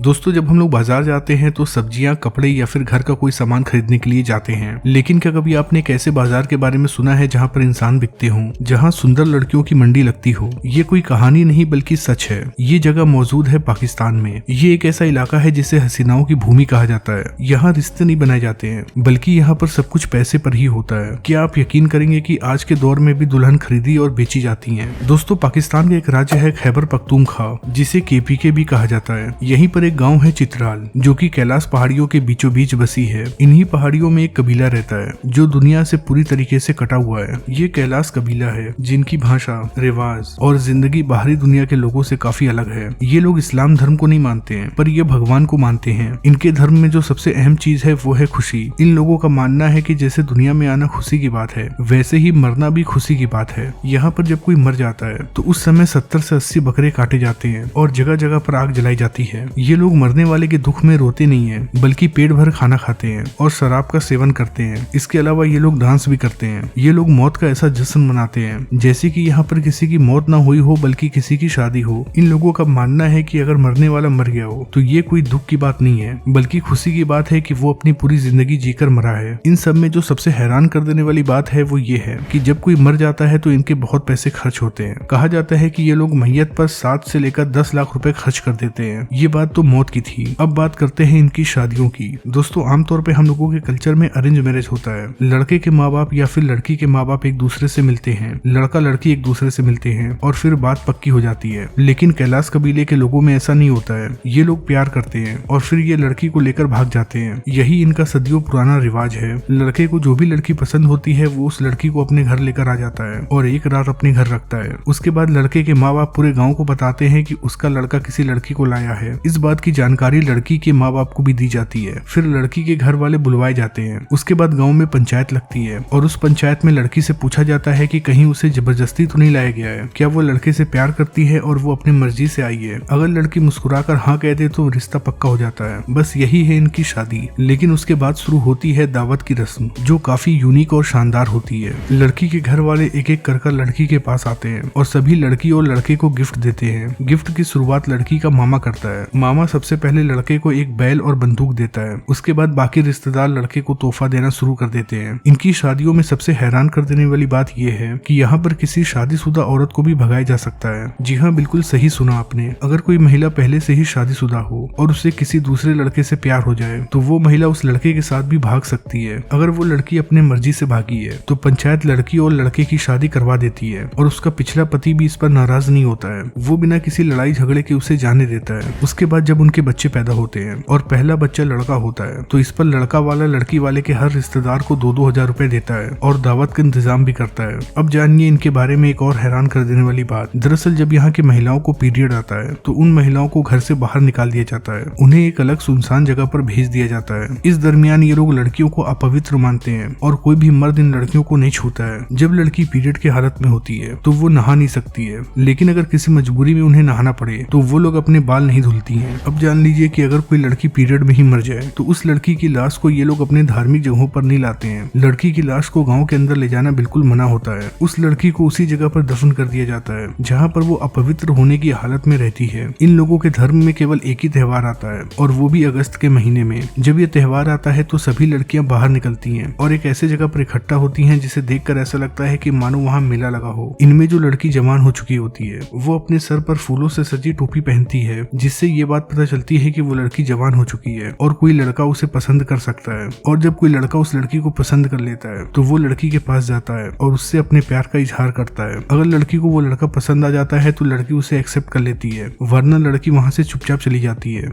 दोस्तों, जब हम लोग बाजार जाते हैं तो सब्जियां, कपड़े या फिर घर का कोई सामान खरीदने के लिए जाते हैं। लेकिन क्या कभी आपने एक ऐसे बाजार के बारे में सुना है जहां पर इंसान बिकते हों, जहां सुंदर लड़कियों की मंडी लगती हो? ये कोई कहानी नहीं बल्कि सच है। ये जगह मौजूद है पाकिस्तान में। ये एक ऐसा इलाका है जिसे हसीनाओं की भूमि कहा जाता है। यहाँ रिश्ते नहीं बनाए जाते हैं बल्कि यहाँ पर सब कुछ पैसे पर ही होता है। क्या आप यकीन करेंगे कि आज के दौर में भी दुल्हन खरीदी और बेची जाती है? दोस्तों, पाकिस्तान का एक राज्य है खैबर पख्तूनख्वा, जिसे KPK भी कहा जाता है। यहीं पर एक गांव है चित्राल, जो कि कैलाश पहाड़ियों के बीचों बीच बसी है। इन्हीं पहाड़ियों में एक कबीला रहता है जो दुनिया से पूरी तरीके से कटा हुआ है। ये कैलाश कबीला है जिनकी भाषा, रिवाज और जिंदगी बाहरी दुनिया के लोगों से काफी अलग है। ये लोग इस्लाम धर्म को नहीं मानते हैं, पर ये भगवान को मानते हैं। इनके धर्म में जो सबसे अहम चीज है वो है खुशी। इन लोगों का मानना है कि जैसे दुनिया में आना खुशी की बात है, वैसे ही मरना भी खुशी की बात है। यहाँ पर जब कोई मर जाता है तो उस समय 70 से 80 बकरे काटे जाते हैं और जगह जगह पर आग जलाई जाती है। ये लोग मरने वाले के दुख में रोते नहीं है, बल्कि पेट भर खाना खाते हैं और शराब का सेवन करते हैं। इसके अलावा ये लोग डांस भी करते हैं। ये लोग मौत का ऐसा जश्न मनाते हैं जैसे कि यहाँ पर किसी की मौत ना हुई हो बल्कि किसी की शादी हो। इन लोगों का मानना है कि अगर मरने वाला मर गया हो तो ये कोई दुख की बात नहीं है, बल्कि खुशी की बात है कि वो अपनी पूरी जिंदगी जीकर मरा है। इन सब में जो सबसे हैरान कर देने वाली बात है वो ये है कि जब कोई मर जाता है तो इनके बहुत पैसे खर्च होते हैं। कहा जाता है कि ये लोग मैयत पर 7 से लेकर 10 लाख रुपए खर्च कर देते हैं। ये बात तो मौत की थी। अब बात करते हैं इनकी शादियों की। दोस्तों, आमतौर पे हम लोगों के कल्चर में अरेंज मैरिज होता है। लड़के के माँ बाप या फिर लड़की के माँ बाप एक दूसरे से मिलते हैं, लड़का लड़की एक दूसरे से मिलते हैं और फिर बात पक्की हो जाती है। लेकिन कैलाश कबीले के लोगों में ऐसा नहीं होता है। ये लोग प्यार करते हैं और फिर ये लड़की को लेकर भाग जाते हैं। यही इनका सदियों पुराना रिवाज है। लड़के को जो भी लड़की पसंद होती है वो उस लड़की को अपने घर लेकर आ जाता है और एक रात अपने घर रखता है। उसके बाद लड़के के माँ बाप पूरे गाँव को बताते हैं कि उसका लड़का किसी लड़की को लाया है। इस बात की जानकारी लड़की के माँ बाप को भी दी जाती है। फिर लड़की के घर वाले बुलवाए जाते हैं। उसके बाद गांव में पंचायत लगती है और उस पंचायत में लड़की से पूछा जाता है कि कहीं उसे जबरदस्ती तो नहीं लाया गया है, क्या वो लड़के से प्यार करती है और वो अपनी मर्जी से आई है। अगर लड़की मुस्कुराकर हाँ कह दे तो रिश्ता पक्का हो जाता है। बस यही है इनकी शादी। लेकिन उसके बाद शुरू होती है दावत की रस्म, जो काफी यूनिक और शानदार होती है। लड़की के घर वाले एक एक कर लड़की के पास आते हैं और सभी लड़की और लड़के को गिफ्ट देते हैं। गिफ्ट की शुरुआत लड़की का मामा करता है। मामा सबसे पहले लड़के को एक बैल और बंदूक देता है। उसके बाद बाकी रिश्तेदार लड़के को तोहफा देना शुरू कर देते हैं। इनकी शादियों में सबसे हैरान कर देने वाली बात यह है कि यहाँ पर किसी शादीशुदा औरत को भी भगाया जा सकता है। जी हाँ, बिल्कुल सही सुना आपने। अगर कोई महिला पहले से ही शादीशुदा हो और उससे किसी दूसरे लड़के से प्यार हो जाए तो वो महिला उस लड़के के साथ भी भाग सकती है। अगर वो लड़की अपने मर्जी से भागी है तो पंचायत लड़की और लड़के की शादी करवा देती है और उसका पिछला पति भी इस पर नाराज नहीं होता है। वो बिना किसी लड़ाई झगड़े के उसे जाने देता है। उसके बाद जब उनके बच्चे पैदा होते हैं और पहला बच्चा लड़का होता है तो इस पर लड़का वाला लड़की वाले के हर रिश्तेदार को 2-2 हजार रुपए देता है और दावत का इंतजाम भी करता है। अब जानिए इनके बारे में एक और हैरान कर देने वाली बात। दरअसल जब यहाँ की महिलाओं को पीरियड आता है तो उन महिलाओं को घर से बाहर निकाल दिया जाता है। उन्हें एक अलग सुनसान जगह पर भेज दिया जाता है। इस दरमियान ये लोग लड़कियों को अपवित्र मानते हैं और कोई भी मर्द इन लड़कियों को नहीं छूता है। जब लड़की पीरियड की हालत में होती है तो वो नहा नहीं सकती है, लेकिन अगर किसी मजबूरी में उन्हें नहाना पड़े तो वो लोग अपने बाल नहीं धुलती हैं। अब जान लीजिए कि अगर कोई लड़की पीरियड में ही मर जाए तो उस लड़की की लाश को ये लोग अपने धार्मिक जगहों पर नहीं लाते हैं। लड़की की लाश को गांव के अंदर ले जाना बिल्कुल मना होता है। उस लड़की को उसी जगह पर दफन कर दिया जाता है जहाँ पर वो अपवित्र होने की हालत में रहती है। इन लोगों के धर्म में केवल एक ही त्योहार आता है और वो भी अगस्त के महीने में। जब ये त्योहार आता है तो सभी लड़कियां बाहर निकलती हैं और एक ऐसे जगह पर इकट्ठा होती हैं जिसे देखकर ऐसा लगता है कि मानो वहाँ मेला लगा हो। इनमें जो लड़की जवान हो चुकी होती है वो अपने सर पर फूलों से सजी टोपी पहनती है, जिससे ये बात पता चलती है कि वो लड़की जवान हो चुकी है और कोई लड़का उसे पसंद कर सकता है। और जब कोई लड़का उस लड़की को पसंद कर लेता है तो वो लड़की के पास जाता है और उससे अपने प्यार का इजहार करता है। अगर लड़की को वो लड़का पसंद आ जाता है तो लड़की उसे एक्सेप्ट कर लेती है, वरना लड़की वहाँ से चुपचाप चली जाती है।